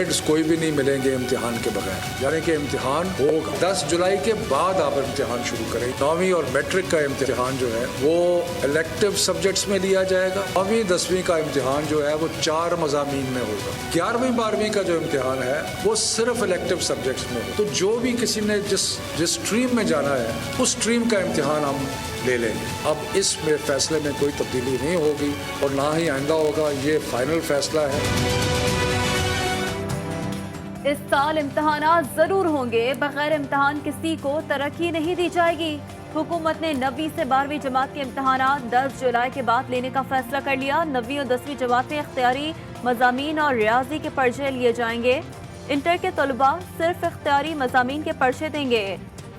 Grades कोई भी नहीं मिलेंगे इम्तिहान के बगैर, यानी कि इम्तिहान होगा। 10 जुलाई के बाद आप इम्तिहान शुरू करें। 9वीं और मैट्रिक का इम्तिहान जो है वो इलेक्टिव सब्जेक्ट्स में लिया जाएगा। 9वीं 10वीं का इम्तिहान जो है वो 4 मज़ामीन में होगा। 11वीं 12वीं का जो इम्तिहान है वो सिर्फ इलेक्टिव सब्जेक्ट्स में हो। तो जो भी किसी ने जिस स्ट्रीम में जाना है उस स्ट्रीम का इम्तिहान हम ले लेंगे। अब इसमें फैसले में कोई तब्दीली नहीं होगी और ना ही आइंदा होगा, ये फाइनल फैसला है। इस साल इम्तिहानात जरूर होंगे, बगैर इम्तिहान किसी को तरक्की नहीं दी जाएगी। हुकूमत ने 9वीं से 12वीं जमात के इम्तिहानात 10 जुलाई के बाद लेने का फैसला कर लिया। 9वीं और 10वीं जमात में इख्तियारी मज़ामीन और रियाजी के पर्चे लिए जाएंगे। इंटर के तलबा सिर्फ इख्तियारी मज़ामीन के पर्चे देंगे।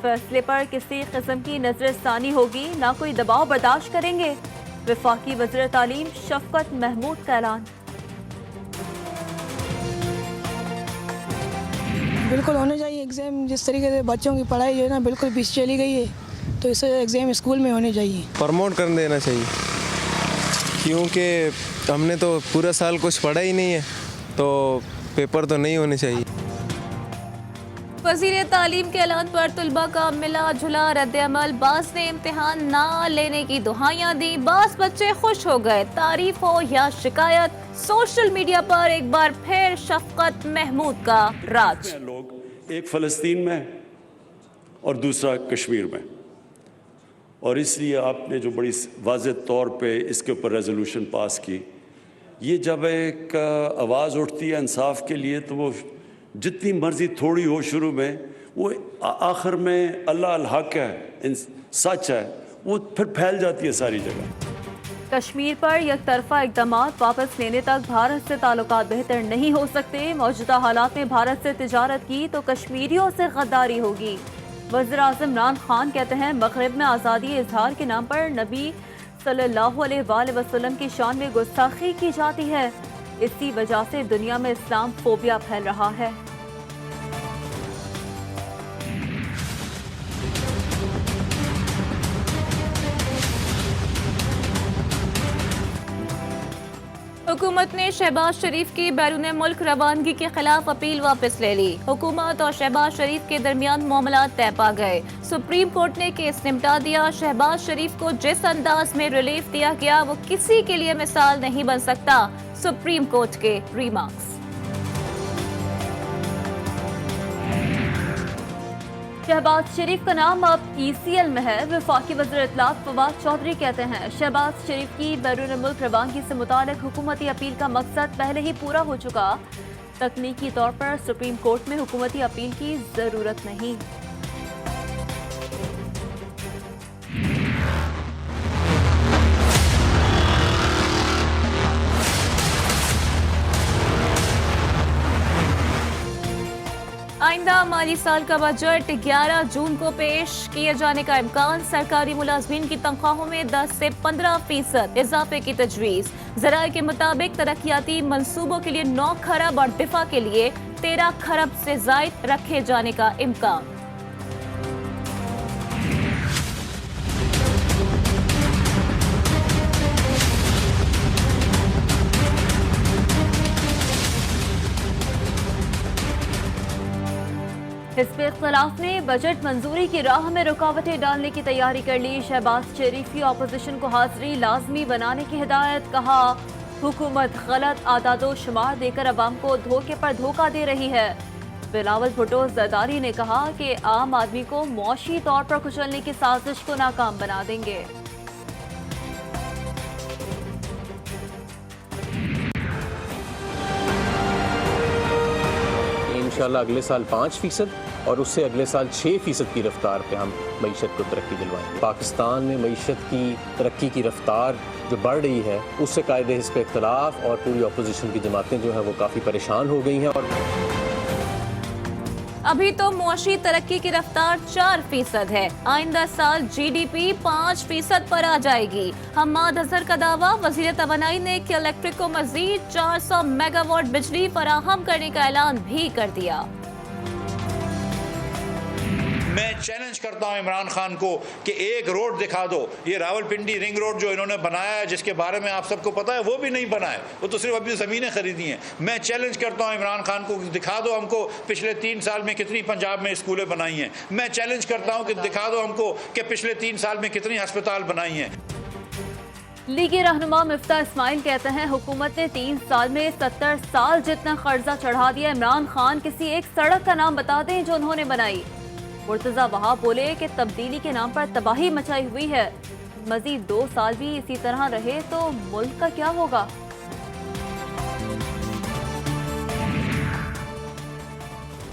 फैसले पर किसी किस्म की नजरसानी होगी, ना कोई दबाव बर्दाश्त करेंगे। वफाकी वज़ीर तालीम शफकत महमूद का ऐलान। बिल्कुल होने चाहिए एग्ज़ाम। जिस तरीके से बच्चों की पढ़ाई जो है ना बिल्कुल पीछे चली गई है, तो इसे एग्ज़ाम स्कूल में होने चाहिए। प्रमोट कर देना चाहिए, क्योंकि हमने तो पूरा साल कुछ पढ़ा ही नहीं है, तो पेपर तो नहीं होने चाहिए। वज़ीर तालीम के ऐलान पर तलबा का मिला जुला रद्द-ए-अमल। बास ने इम्तिहान ना लेने की दुहाइयां दी, बास बच्चे खुश हो गए। तारीफ हो या शिकायत, सोशल मीडिया पर एक बार फिर शफकत महमूद का राज। लोग एक फ़लस्तीन में और दूसरा कश्मीर में, और इसलिए आपने जो बड़ी वाज़ेह तौर पे इसके ऊपर रेजोल्यूशन पास की, ये जब एक आवाज़ उठती है इंसाफ के लिए, तो वो जितनी मर्जी थोड़ी हो शुरू में, वो आखिर में अल्लाह अल हक है, सच है, वो फिर फैल जाती है सारी जगह। कश्मीर पर यकतरफा इक़दामात वापस लेने तक भारत से ताल्लुकात बेहतर नहीं हो सकते। मौजूदा हालात में भारत से तिजारत की तो कश्मीरियों से गद्दारी होगी। वज़ीर-ए-आज़म इमरान खान कहते हैं मग़रिब में आज़ादी इजहार के नाम पर नबी सल्लल्लाहु अलैहि वसल्लम की शान में गुस्ताखी की जाती है। इसी वजह से दुनिया में इस्लाम फोबिया फैल रहा है। हुकूमत ने शहबाज शरीफ की बैरून मुल्क रवानगी के खिलाफ अपील वापस ले ली। हुकूमत और शहबाज शरीफ के दरमियान मामला तय पा गए। सुप्रीम कोर्ट ने केस निपटा दिया। शहबाज शरीफ को जिस अंदाज में रिलीफ दिया गया वो किसी के लिए मिसाल नहीं बन सकता। सुप्रीम कोर्ट के रिमार्क्स। शहबाज शरीफ का नाम अब ECL में है। वफाकी वज़ीर इत्तलात फवाद चौधरी कहते हैं शहबाज शरीफ की बैरून मुल्क रवानगी से मुतालिक हुकूमती अपील का मकसद पहले ही पूरा हो चुका। तकनीकी तौर पर सुप्रीम कोर्ट में हुकूमती अपील की ज़रूरत नहीं। आइंदा माली साल का बजट 11 जून को पेश किए जाने का इम्कान। सरकारी मुलाजमीन की तनख्वाहों में 10 से 15% इजाफे की तजवीज़। ज़राए के मुताबिक तरक्याती मंसूबों के लिए 9 खरब और दिफा के लिए 13 खरब से ज़ायद रखे जाने का इम्कान। हिज़्ब इख्तिलाफ ने बजट मंजूरी की राह में रुकावटें डालने की तैयारी कर ली। शहबाज शरीफ की अपोजिशन को हाजिरी लाजमी बनाने की हिदायत। कहा हुकूमत गलत आदादो शुमार देकर अवाम को धोखे पर धोखा दे रही है। बिलावल भुट्टो जरदारी ने कहा कि आम आदमी को मुआशी तौर पर कुचलने की साजिश को नाकाम बना देंगे। इंशाल्लाह अगले साल 5% और उससे अगले साल 6% की रफ्तार पे हम मईशत को तरक्की दिलवाएंगे। पाकिस्तान में मईशत की तरक्की की रफ्तार जो बढ़ रही है उससे कायदे हिज़्ब इख्तिलाफ और पूरी अपोजिशन की जमातें जो हैं वो काफ़ी परेशान हो गई हैं। और अभी तो मुआशी तरक्की की रफ्तार 4% है। आइंदा साल GDP 5% पर आ जाएगी। हम्माद अजहर का दावा। वज़ीर तवानाई ने इलेक्ट्रिक को मजीद 400 मेगावाट बिजली फराहम करने का ऐलान भी कर दिया। मैं चैलेंज करता हूं इमरान खान को कि एक रोड दिखा दो। ये रावलपिंडी रिंग रोड जो इन्होंने बनाया है, जिसके बारे में आप सबको पता है, वो भी नहीं बना है, वो तो सिर्फ अभी ज़मीनें खरीदी हैं। मैं चैलेंज करता हूं इमरान खान को, दिखा दो हमको पिछले 3 साल में कितनी पंजाब में स्कूलें बनाई हैं। मैं चैलेंज करता हूं कि दिखा दो हमको कि पिछले 3 साल में कितनी अस्पताल बनाई हैं। लीगी रहनुमा मिफ्ता इस्माइल कहते हैं हुकूमत ने 3 साल में 70 साल जितना कर्जा चढ़ा दिया। इमरान खान किसी एक सड़क का नाम बता दें जो उन्होंने बनाई। मुर्तजा वहाब बोले कि तब्दीली के नाम पर तबाही मचाई हुई है। मजीद 2 साल भी इसी तरह रहे तो मुल्क का क्या होगा।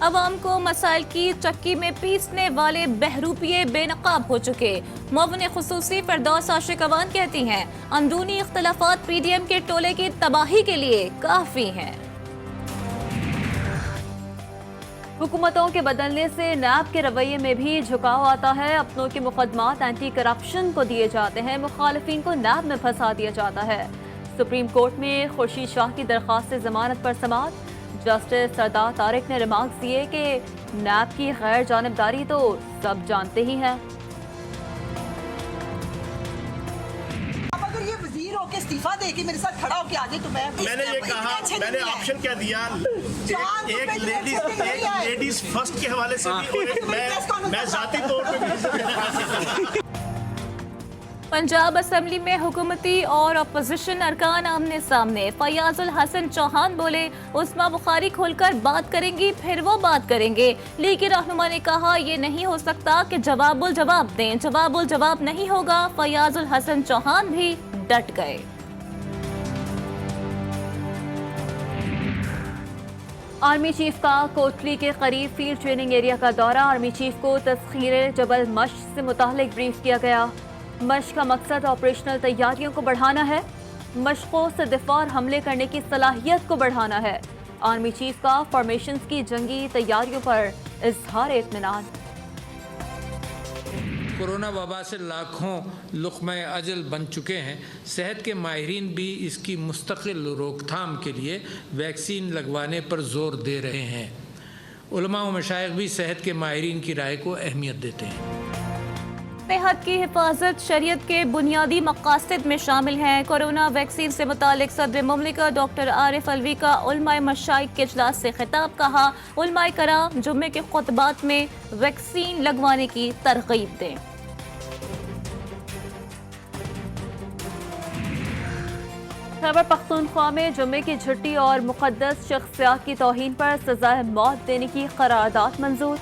अवाम को मसाइल की चक्की में पीसने वाले बहरूपिये बेनकाब हो चुके। मुअव्विन खुसूसी फिरदौस आशिक अवान कहती हैं अंदरूनी इख्तलाफात PDM के टोले की तबाही के लिए काफी हैं। हुकूमतों के बदलने से नैब के रवैये में भी झुकाव आता है। अपनों के मुकदमात एंटी करप्शन को दिए जाते हैं, मुखालिफिन को नैब में फंसा दिया जाता है। सुप्रीम कोर्ट में खुर्शीद शाह की दरख्वास्त से जमानत पर समाअत। जस्टिस सरदार तारिक ने रिमार्क्स दिए कि नैब की गैर जानिबदारी तो सब जानते ही हैं। अगर ये वजीर होके इस्तीफा दे के मेरे साथ खड़ा होके आ जाए तो मैंने ये कहा, मैंने ऑप्शन क्या दिया, एक लेडीज फर्स्ट के हवाले से भी और एक मैं जाती तौर पे भी। पंजाब असेंबली में हुकूमती और अपोजिशन अरकान आमने सामने। फयाजुल हसन चौहान बोले उस्मा बुखारी खुलकर बात करेंगी फिर वो बात करेंगे। लीगी रहनुमा ने कहा ये नहीं हो सकता कि जवाबुल जवाब दें, जवाबुल जवाब नहीं होगा। फयाजुल हसन चौहान भी डट गए। आर्मी चीफ का कोटली के करीब फील्ड ट्रेनिंग एरिया का दौरा। आर्मी चीफ को तस्खीर जबल मश्क से मुतालिक ब्रीफ किया गया। मश्क का मकसद ऑपरेशनल तैयारियों को बढ़ाना है। मशकों से दिफा और हमले करने की सलाहियत को बढ़ाना है। आर्मी चीफ का फॉर्मेशंस की जंगी तैयारियों पर इजहार इत्मीनान। कोरोना वबा से लाखों लुक़्मा अजल बन चुके हैं। सेहत के माहिरीन भी इसकी मुस्तकिल रोकथाम के लिए वैक्सीन लगवाने पर जोर दे रहे हैं। उलमा व मशाइख भी सेहत के माहिरीन की राय को अहमियत देते हैं। सेहत की हिफाजत शरीयत के बुनियादी मकासद में शामिल है। कोरोना वैक्सीन से मुतालिक सदर मुमलिका डॉक्टर आरिफ अलवी का उलमाए मशाइख के इजलास से खिताब। कहा उलमाए कराम जुम्मे के खुतबात में वैक्सीन लगवाने की तरगीब दें। खैबर पख्तूनख्वा में जुम्मे की छुट्टी और मुक़द्दस शख्सियात की तौहीन पर सजाए मौत देने की करारदाद मंजूर।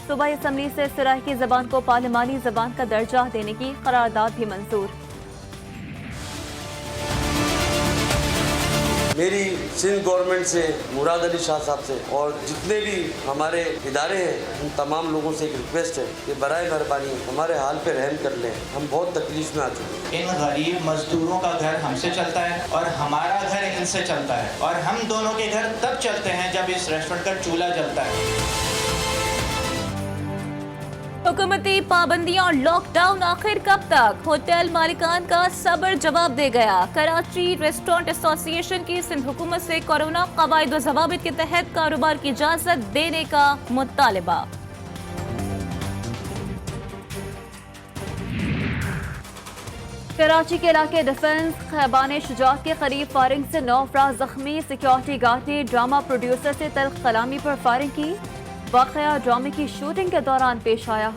सूबाई असम्बली से सराइकी ज़बान को पार्लिमानी ज़बान का दर्जा देने की करारदाद भी मंजूर। मेरी सिंध गवर्नमेंट से, मुराद अली शाह साहब से और जितने भी हमारे इदारे हैं उन तमाम लोगों से एक रिक्वेस्ट है कि बराए मेहरबानी हमारे हाल पे रहम कर लें। हम बहुत तकलीफ में आ चुके हैं। इन गरीब मजदूरों का घर हमसे चलता है और हमारा घर इनसे चलता है और हम दोनों के घर तब चलते हैं जब इस रेस्टोरेंट का चूल्हा जलता है। हुकूमती पाबंदियां और लॉकडाउन आखिर कब तक? होटल मालिकान का सब्र जवाब दे गया। कराची रेस्टोरेंट एसोसिएशन की सिंध हुकूमत से कोरोना कवायद व ज़वाबित के तहत कारोबार की इजाजत देने का मुतालबा। कराची के इलाके डिफेंस खैबान शुजात के करीब फायरिंग से 9 अफराद जख्मी। सिक्योरिटी गार्ड ने ड्रामा प्रोड्यूसर से तल्ख कलामी पर फायरिंग की। वाक़या ड्रामे की शूटिंग के दौरान पेश आया।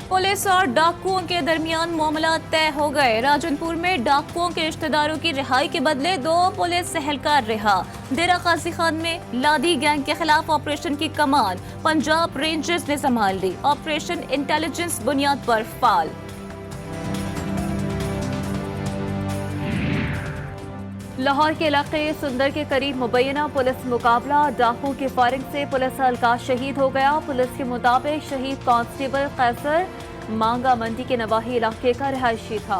पुलिस और डाकुओं के दरमियान मामला तय हो गए। राजनपुर में डाकुओं के रिश्तेदारों की रिहाई के बदले 2 पुलिस एहलकार रिहा। डेरा गाजी खान में लादी गैंग के खिलाफ ऑपरेशन की कमान पंजाब रेंजर्स ने संभाल ली। ऑपरेशन इंटेलिजेंस बुनियाद पर फाल। लाहौर के इलाके सुंदर के करीब मुबैना पुलिस मुकाबला। डाकुओं की फायरिंग से पुलिस एहलकार शहीद हो गया। पुलिस के मुताबिक शहीद कांस्टेबल कैसर मांगा मंडी के नवाही इलाके का रिहायशी था।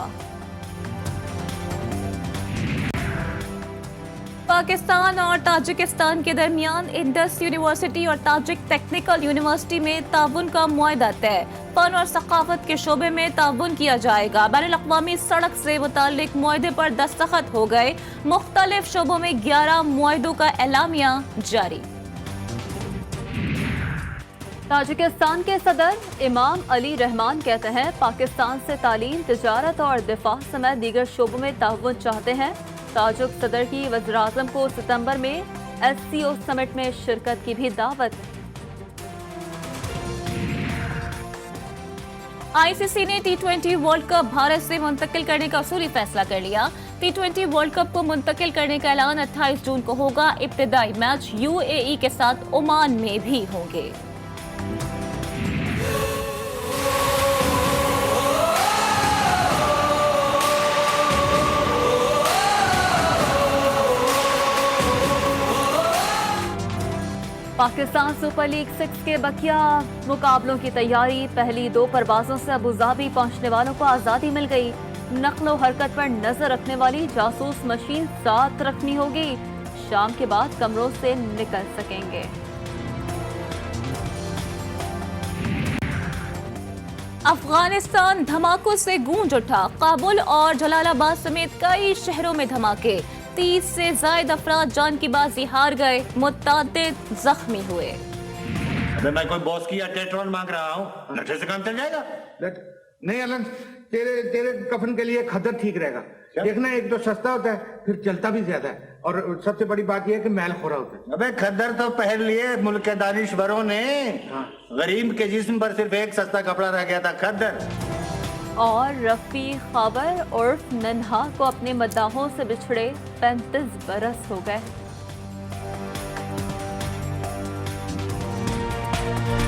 पाकिस्तान और ताजिकिस्तान के दरमियान इंडस यूनिवर्सिटी और ताजिक टेक्निकल यूनिवर्सिटी में ताउन का मुआहदा तय। फन और सकाफत के शोबे में ताउन किया जाएगा। बैनुल-अक़वामी सड़क से मुताल्लिक मुआहदे पर दस्तखत हो गए। मुख्तलिफ शोबों में 11 मुआहदों का एलामिया जारी। ताजिकिस्तान के सदर इमाम अली रहमान कहते हैं पाकिस्तान से तालीम, तिजारत और दिफा समेत दीगर शोबों में ताउन चाहते हैं। ताजिक सदर की वज़ीर-ए-आज़म को सितंबर में SCO समिट में शिरकत की भी दावत। ICC ने T20 वर्ल्ड कप भारत से मुंतकिल करने का असूली फैसला कर लिया। T20 वर्ल्ड कप को मुंतकिल करने का ऐलान 28 जून को होगा। इब्तिदाई मैच UAE के साथ ओमान में भी होंगे। पाकिस्तान सुपर लीग 6 के बकिया मुकाबलों की तैयारी। पहली 2 परवाजों से अबूधाबी पहुंचने वालों को आज़ादी मिल गई। नक्लो हरकत पर नजर रखने वाली जासूस मशीन साथ रखनी होगी। शाम के बाद कमरों से निकल सकेंगे। अफगानिस्तान धमाकों से गूंज उठा। काबुल और जलालाबाद समेत कई शहरों में धमाके। 30 से ज्यादा अफराद जान की बाजी हार गए। मुत्तादिद जख्मी हुए। अबे मैं कोई बॉस की या टेट्रॉन मांग रहा हूँ, लठे से काम चल जाएगा? नहीं अलन, तेरे कफन के लिए खद्दर ठीक रहेगा। देखना, एक तो सस्ता होता है, फिर चलता भी ज्यादा है, और सबसे बड़ी बात यह है कि मैल खोरा होता है। अबे खद्दर तो पहन लिए मुल्क के दानिशवरों ने। गरीब के जिस्म पर सिर्फ एक सस्ता कपड़ा रह गया था, खद्दर। और रफी खबर उर्फ नन्हा को अपने मद्दाहों से बिछड़े 35 बरस हो गए।